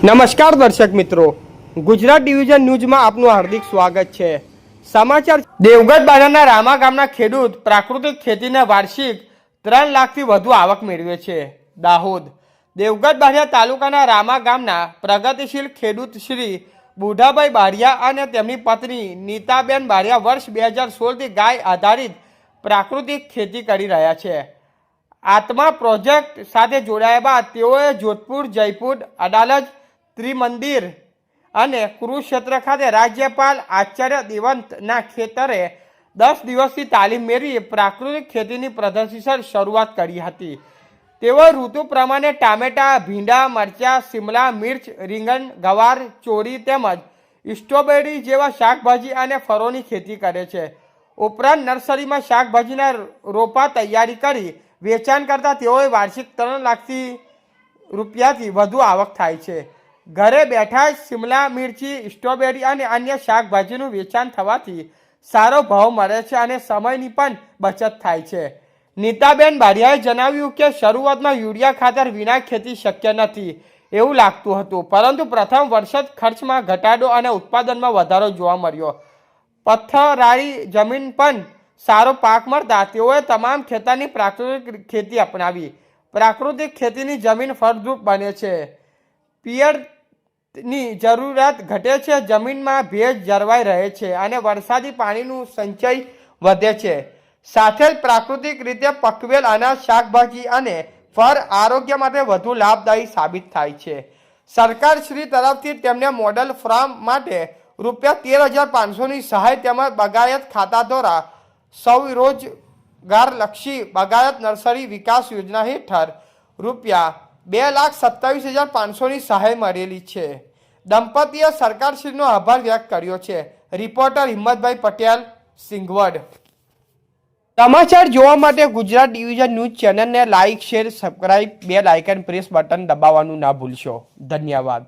નમસ્કાર દર્શક મિત્રો, ગુજરાત ડિવિઝન ન્યૂઝમાં આપનું હાર્દિક સ્વાગત છે। સમાચાર દેવગઢ બારિયાના રામા ગામના ખેડૂત પ્રાકૃતિક ખેતીના વાર્ષિક 3 લાખથી વધુ આવક મેળવે છે। દાહોદ દેવગઢ બારિયા તાલુકાના રામા ગામના પ્રગતિશીલ ખેડૂત શ્રી બુઢાભાઈ બારિયા અને તેમની પત્ની નીતાબેન બારિયા વર્ષ 2016થી ગાય આધારિત પ્રાકૃતિક ખેતી કરી રહ્યા છે। આત્મા પ્રોજેક્ટ સાથે જોડાયા બાદ તેઓએ જોધપુર, જયપુર, અડાલજ, ત્રિમંદિર અને કુરુક્ષેત્ર ખાતે રાજ્યપાલ આચાર્ય દેવંતના ખેતરે 10 દિવસથી તાલીમ મેળવી પ્રાકૃતિક ખેતીની પ્રદર્શિત શરૂઆત કરી હતી। તેઓ ઋતુ પ્રમાણે ટામેટા, ભીંડા, મરચાં, શિમલા મિર્ચ, રીંગણ, ગવાર, ચોળી તેમજ સ્ટ્રોબેરી જેવા શાકભાજી અને ફળોની ખેતી કરે છે। ઉપરાંત નર્સરીમાં શાકભાજીના રોપા તૈયારી કરી વેચાણ કરતા તેઓએ વાર્ષિક 3 લાખથી રૂપિયાથી વધુ આવક થાય છે। ઘરે બેઠા જ શિમલા મિર્ચી, સ્ટ્રોબેરી અને અન્ય શાકભાજીનું વેચાણ થવાથી સારો ભાવ મળે છે અને સમયની પણ બચત થાય છે। નીતાબેન બારિયાએ જણાવ્યું કે શરૂઆતમાં યુરિયા ખાતર વિના ખેતી શક્ય નથી એવું લાગતું હતું, પરંતુ પ્રથમ વર્ષ જ ખર્ચમાં ઘટાડો અને ઉત્પાદનમાં વધારો જોવા મળ્યો। પથ્થરાળી જમીન પણ સારો પાક મળતા તેઓએ તમામ ખેતરની પ્રાકૃતિક ખેતી અપનાવી। પ્રાકૃતિક ખેતીની જમીન ફળદ્રુપ બને છે, પિયતની જરૂરિયાત ઘટે છે, જમીનમાં ભેજ જળવાઈ રહે છે અને વરસાદી પાણીનું સંચય વધે છે। સાથે જ પ્રાકૃતિક રીતે પકવેલ અનાજ, શાકભાજી અને ફળ આરોગ્ય માટે વધુ લાભદાયી સાબિત થાય છે। સરકાર શ્રી તરફથી તેમને મોડલ ફાર્મ માટે ₹13,500ની સહાય તેમજ બાગાયત ખાતા દ્વારા સ્વરોજગારલક્ષી બાગાયત નર્સરી વિકાસ યોજના હેઠળ ₹2,27,500ની સહાય મળેલી છે। દંપતીએ સરકારશ્રીનો આભાર વ્યક્ત કર્યો છે। રિપોર્ટર હિંમતભાઈ પટેલ, સિંગવડ। સમાચાર જોવા માટે ગુજરાત ડિવિઝન ન્યૂઝ ચેનલને like, share, subscribe, bell icon press button દબાવવાનું ના ભૂલશો। ધન્યવાદ।